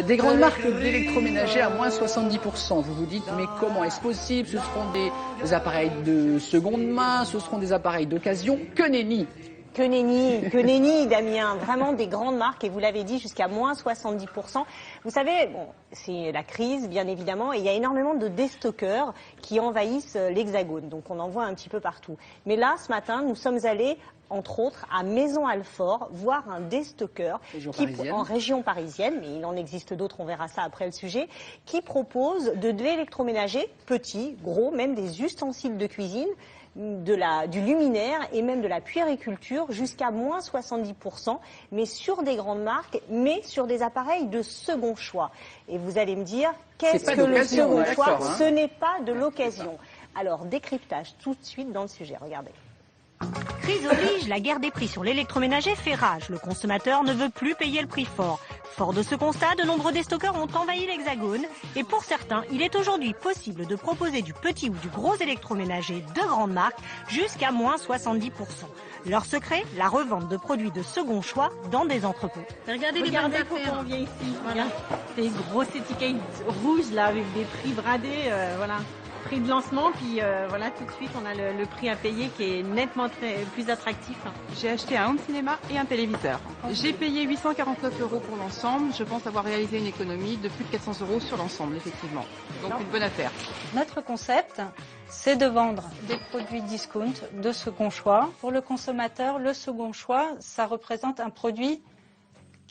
Des grandes marques d'électroménager à moins 70%. Vous vous dites, mais comment est-ce possible? Ce seront des appareils de seconde main, ce seront des appareils d'occasion. Que nenni! Que nenni, Damien. Vraiment des grandes marques, et vous l'avez dit, jusqu'à moins 70%. Vous savez, bon, c'est la crise, bien évidemment, et il y a énormément de déstockeurs qui envahissent l'Hexagone. Donc on en voit un petit peu partout. Mais là, ce matin, nous sommes allés, entre autres, à Maison-Alfort, voir un déstockeur en région parisienne, mais il en existe d'autres, on verra ça après le sujet, qui propose de l'électroménager, petits, gros, même des ustensiles de cuisine, du luminaire et même de la puériculture jusqu'à moins 70%, mais sur des grandes marques, mais sur des appareils de second choix. Et vous allez me dire, qu'est-ce que le second choix? Ce n'est pas de l'occasion. Alors, décryptage tout de suite dans le sujet, regardez. Crise oblige, la guerre des prix sur l'électroménager fait rage. Le consommateur ne veut plus payer le prix fort. Fort de ce constat, de nombreux déstockeurs ont envahi l'Hexagone. Et pour certains, il est aujourd'hui possible de proposer du petit ou du gros électroménager de grande marque jusqu'à moins 70%. Leur secret, la revente de produits de second choix dans des entrepôts. Regardez les bonnes affaires. On vient ici. Voilà. Des grosses étiquettes rouges là avec des prix bradés. Voilà. Prix de lancement, puis voilà, tout de suite on a le prix à payer qui est nettement plus attractif. J'ai acheté un home cinéma et un téléviseur. J'ai payé 849 € pour l'ensemble. Je pense avoir réalisé une économie de plus de 400 € sur l'ensemble, effectivement. Donc une bonne affaire. Notre concept, c'est de vendre des produits discount de second choix. Pour le consommateur, le second choix, ça représente un produit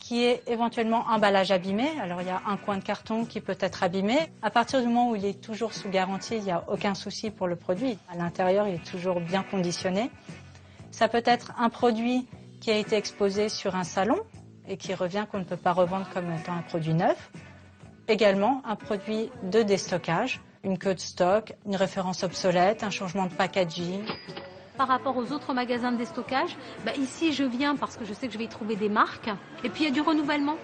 qui est éventuellement emballage abîmé. Alors il y a un coin de carton qui peut être abîmé. À partir du moment où il est toujours sous garantie, il n'y a aucun souci pour le produit. À l'intérieur, il est toujours bien conditionné. Ça peut être un produit qui a été exposé sur un salon et qui revient qu'on ne peut pas revendre comme étant un produit neuf. Également un produit de déstockage, une queue de stock, une référence obsolète, un changement de packaging. Par rapport aux autres magasins de déstockage, ici je viens parce que je sais que je vais y trouver des marques. Et puis il y a du renouvellement.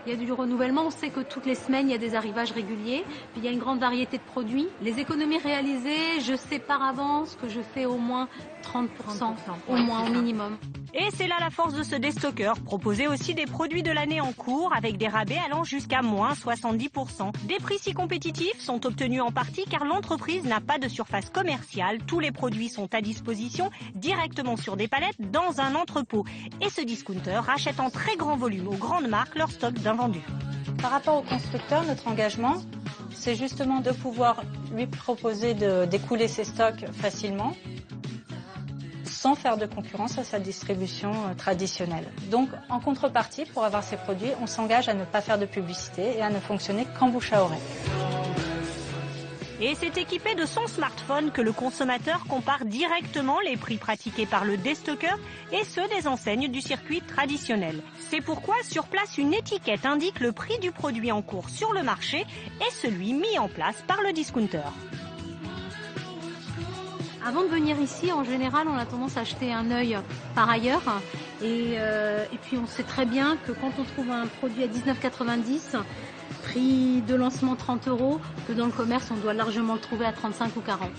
Il y a du renouvellement, on sait que toutes les semaines il y a des arrivages réguliers. Puis il y a une grande variété de produits. Les économies réalisées, je sais par avance que je fais au moins 30%, au moins au minimum. Et c'est là la force de ce déstocker, proposer aussi des produits de l'année en cours avec des rabais allant jusqu'à moins 70%. Des prix si compétitifs sont obtenus en partie car l'entreprise n'a pas de surface commerciale. Tous les produits sont à disposition directement sur des palettes dans un entrepôt. Et ce discounter rachète en très grand volume aux grandes marques leur stock d'invendus. Par rapport au constructeur, notre engagement, c'est justement de pouvoir lui proposer d'écouler ses stocks facilement, sans faire de concurrence à sa distribution traditionnelle. Donc, en contrepartie, pour avoir ces produits, on s'engage à ne pas faire de publicité et à ne fonctionner qu'en bouche à oreille. Et c'est équipé de son smartphone que le consommateur compare directement les prix pratiqués par le déstocker et ceux des enseignes du circuit traditionnel. C'est pourquoi sur place une étiquette indique le prix du produit en cours sur le marché et celui mis en place par le discounter. Avant de venir ici, en général, on a tendance à acheter un œil par ailleurs. Et puis on sait très bien que quand on trouve un produit à 19,90 €, prix de lancement 30 €, que dans le commerce, on doit largement le trouver à 35 ou 40.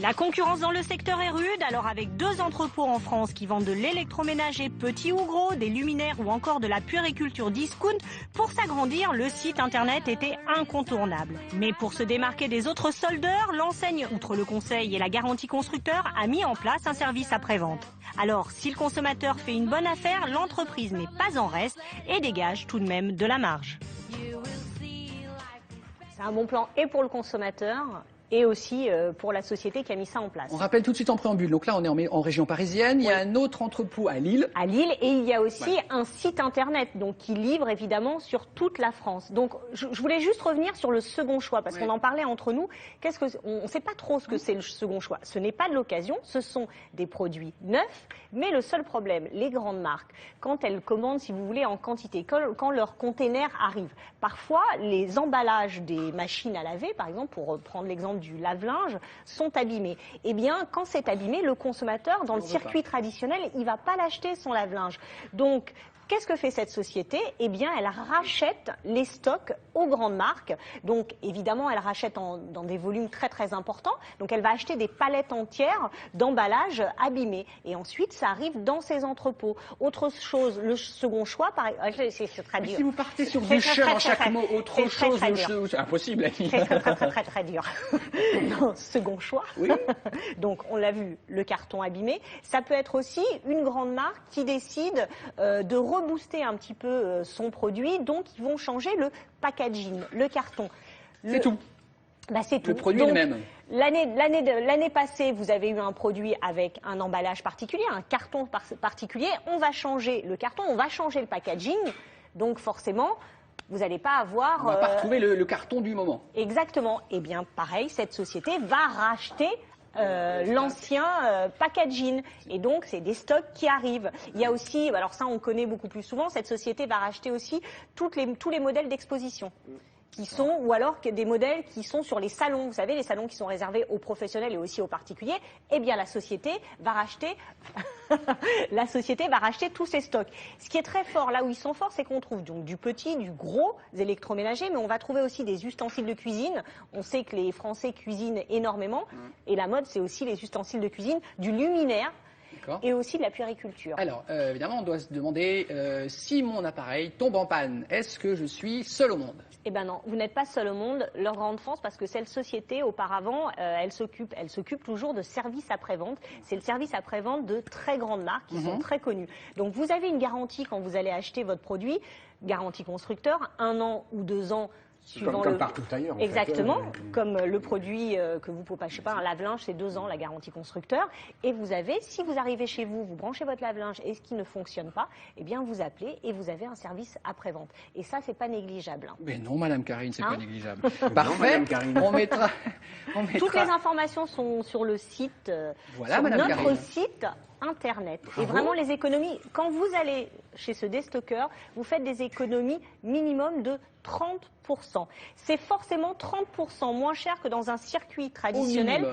La concurrence dans le secteur est rude, alors avec 2 entrepôts en France qui vendent de l'électroménager petit ou gros, des luminaires ou encore de la puériculture discount, pour s'agrandir, le site internet était incontournable. Mais pour se démarquer des autres soldeurs, l'enseigne, outre le conseil et la garantie constructeur, a mis en place un service après-vente. Alors, si le consommateur fait une bonne affaire, l'entreprise n'est pas en reste et dégage tout de même de la marge. C'est un bon plan et pour le consommateur et aussi pour la société qui a mis ça en place. On rappelle tout de suite en préambule, donc là on est en région parisienne, il y a un autre entrepôt à Lille. À Lille, et il y a aussi un site internet donc, qui livre évidemment sur toute la France. Donc je voulais juste revenir sur le second choix, parce qu'on en parlait entre nous. On ne sait pas trop ce que c'est le second choix. Ce n'est pas de l'occasion, ce sont des produits neufs, mais le seul problème, les grandes marques, quand elles commandent, si vous voulez, en quantité, quand leur container arrive, parfois les emballages des machines à laver, par exemple, pour prendre l'exemple du lave-linge, sont abîmés. Eh bien, quand c'est abîmé, le consommateur, dans le circuit traditionnel, il ne va pas l'acheter son lave-linge. Donc, qu'est-ce que fait cette société? Eh bien, elle rachète les stocks aux grandes marques. Donc, évidemment, elle rachète dans des volumes très, très importants. Donc, elle va acheter des palettes entières d'emballages abîmés. Et ensuite, ça arrive dans ses entrepôts. Autre chose, le second choix, c'est très dur. Si vous partez sur du cher dans chaque mot, autre chose, c'est impossible. C'est très dur. Non, second choix. Oui. Donc, on l'a vu, le carton abîmé. Ça peut être aussi une grande marque qui décide de rebooster un petit peu son produit. Donc, ils vont changer le packaging, le carton. C'est tout. Bah, c'est tout. Le produit est le même. L'année passée, vous avez eu un produit avec un emballage particulier, un carton particulier. On va changer le carton, on va changer le packaging. Donc, forcément, vous n'allez pas avoir... On ne va pas retrouver le carton du moment. Exactement. Eh bien, pareil, cette société va racheter l'ancien packaging. Et donc, c'est des stocks qui arrivent. Il y a aussi, alors ça, on connaît beaucoup plus souvent, cette société va racheter aussi tous les modèles d'exposition qui sont, ou alors des modèles qui sont sur les salons. Vous savez, les salons qui sont réservés aux professionnels et aussi aux particuliers. Eh bien, la société va racheter tous ces stocks. Ce qui est très fort, là où ils sont forts, c'est qu'on trouve donc du petit, du gros électroménager, mais on va trouver aussi des ustensiles de cuisine. On sait que les Français cuisinent énormément. Et la mode, c'est aussi les ustensiles de cuisine, du luminaire. Et aussi de la puériculture. Alors, évidemment, on doit se demander si mon appareil tombe en panne, est-ce que je suis seul au monde? Eh bien non, vous n'êtes pas seul au monde. Leur grande France, parce que cette société, auparavant, elle s'occupe toujours de services après-vente. C'est le service après-vente de très grandes marques qui sont très connues. Donc, vous avez une garantie quand vous allez acheter votre produit, garantie constructeur, 1 an ou 2 ans. Comme partout ailleurs. Exactement, comme le produit que vous pouvez pas, je sais pas, un lave-linge, c'est 2 ans la garantie constructeur. Et vous avez, si vous arrivez chez vous, vous branchez votre lave-linge et ce qui ne fonctionne pas, eh bien vous appelez et vous avez un service après-vente. Et ça, c'est pas négligeable. Mais non, Madame Karine, c'est pas négligeable. Parfait. On mettra. Toutes les informations sont sur le site, voilà, sur Madame notre Karine. site internet. Et vraiment les économies, quand vous allez chez ce déstockeur, vous faites des économies minimum de 30%. C'est forcément 30% moins cher que dans un circuit traditionnel.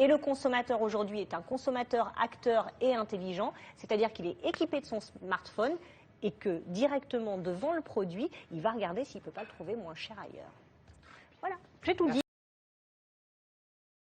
Et le consommateur aujourd'hui est un consommateur acteur et intelligent, c'est-à-dire qu'il est équipé de son smartphone et que directement devant le produit, il va regarder s'il ne peut pas le trouver moins cher ailleurs. Voilà, j'ai tout dit.